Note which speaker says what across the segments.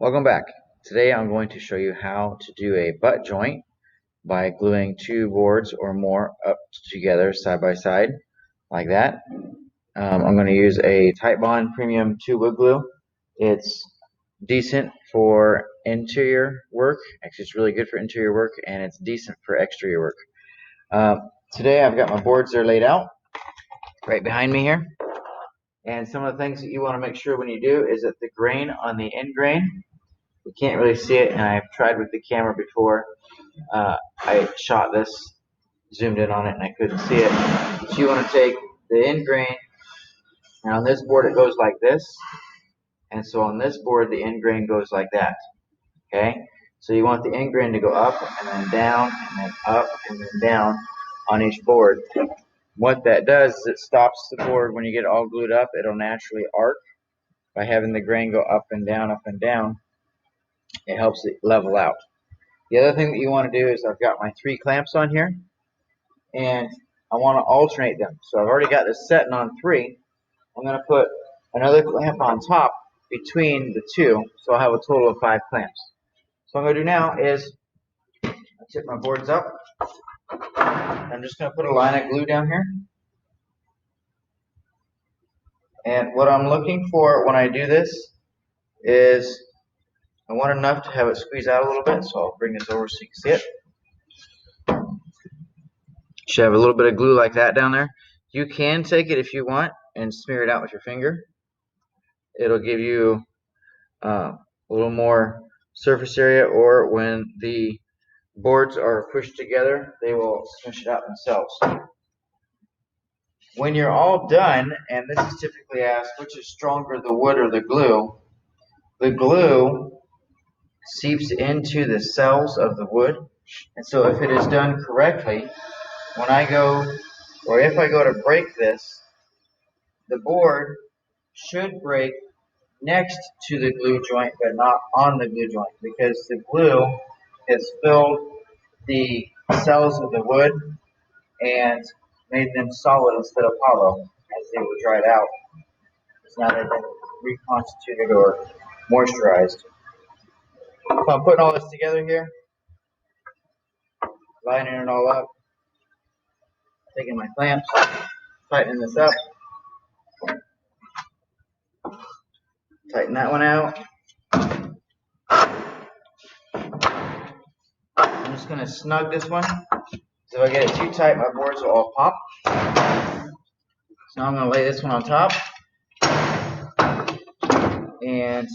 Speaker 1: Welcome back. Today I'm going to show you how to do a butt joint by gluing two boards or more up together side by side like that. I'm going to use a Titebond Premium 2 wood glue. It's decent for interior work. Actually, it's really good for interior work, and it's decent for exterior work. Today I've got my boards there laid out right behind me here. And some of the things that you want to make sure when you do is that the grain on the end grain, you can't really see it, and I've tried with the camera before. I shot this, zoomed in on it, and I couldn't see it. So you want to take the end grain, and on this board it goes like this, and so on this board the end grain goes like that. Okay? So you want the end grain to go up and then down and then up and then down on each board. What that does is it stops the board when you get it all glued up. It'll naturally arc by having the grain go up and down, up and down. It helps it level out. The other thing that you want to do is I've got my 3 clamps on here, and I want to alternate them. So I've already got this setting on 3. I'm going to put another clamp on top between the 2, so I'll have a total of 5 clamps. So what I'm going to do now is I tip my boards up. I'm just going to put a line of glue down here. And what I'm looking for when I do this is I want enough to have it squeeze out a little bit, so I'll bring this over so you can see it. Should have a little bit of glue like that down there. You can take it if you want and smear it out with your finger. It'll give you a little more surface area, or when the boards are pushed together, they will smush it out themselves. When you're all done, and this is typically asked, which is stronger, the wood or the glue? The glue seeps into the cells of the wood, and so if it is done correctly, when I go, or if I go to break this, the board should break next to the glue joint, but not on the glue joint, because the glue has filled the cells of the wood and made them solid instead of hollow as they were dried out. It's now they've been reconstituted or moisturized. So I'm putting all this together here, lining it all up, taking my clamps, tightening this up, tighten that one out. I'm just going to snug this one. So if I get it too tight, my boards will all pop. So now I'm going to lay this one on top and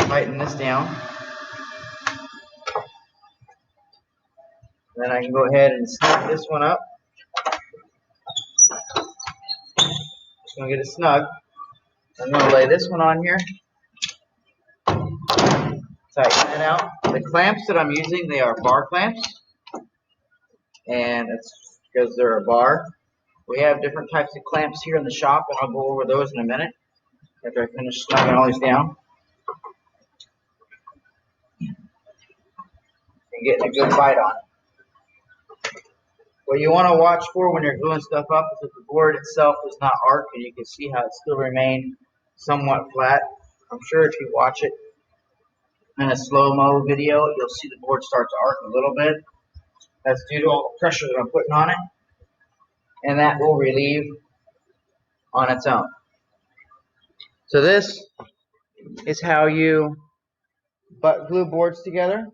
Speaker 1: tighten this down. Then I can go ahead and snug this one up. Just going to get it snug. I'm going to lay this one on here. Tighten it out. The clamps that I'm using, they are bar clamps. And it's because they're a bar. We have different types of clamps here in the shop, and I'll go over those in a minute after I finish snugging all these down. And getting a good bite on it. What you want to watch for when you're gluing stuff up is that the board itself does not arc, and you can see how it still remains somewhat flat. I'm sure if you watch it in a slow-mo video, you'll see the board start to arc a little bit. That's due to all the pressure that I'm putting on it, and that will relieve on its own. So this is how you butt glue boards together.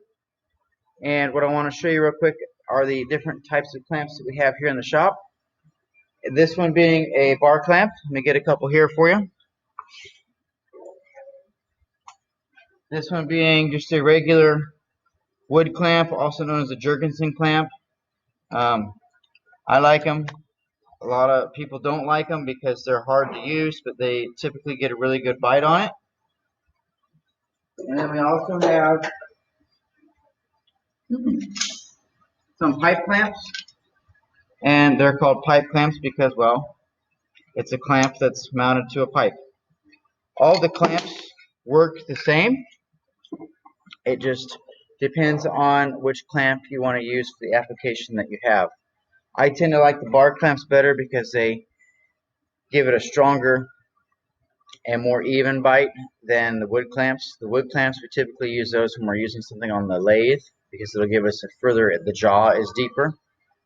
Speaker 1: And what I want to show you real quick are the different types of clamps that we have here in the shop. This one being a bar clamp. Let me get a couple here for you. This one being just a regular wood clamp, also known as a Jurgensen clamp. I like them. A lot of people don't like them because they're hard to use, but they typically get a really good bite on it. And then we also have some pipe clamps, and they're called pipe clamps because, well, it's a clamp that's mounted to a pipe. All the clamps work the same. It just depends on which clamp you want to use for the application that you have. I tend to like the bar clamps better because they give it a stronger a more even bite than the wood clamps. The wood clamps, we typically use those when we're using something on the lathe because it'll give us a further, the jaw is deeper,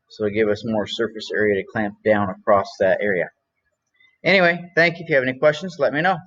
Speaker 1: so it'll give us more surface area to clamp down across that area. Anyway, thank you. If you have any questions, let me know.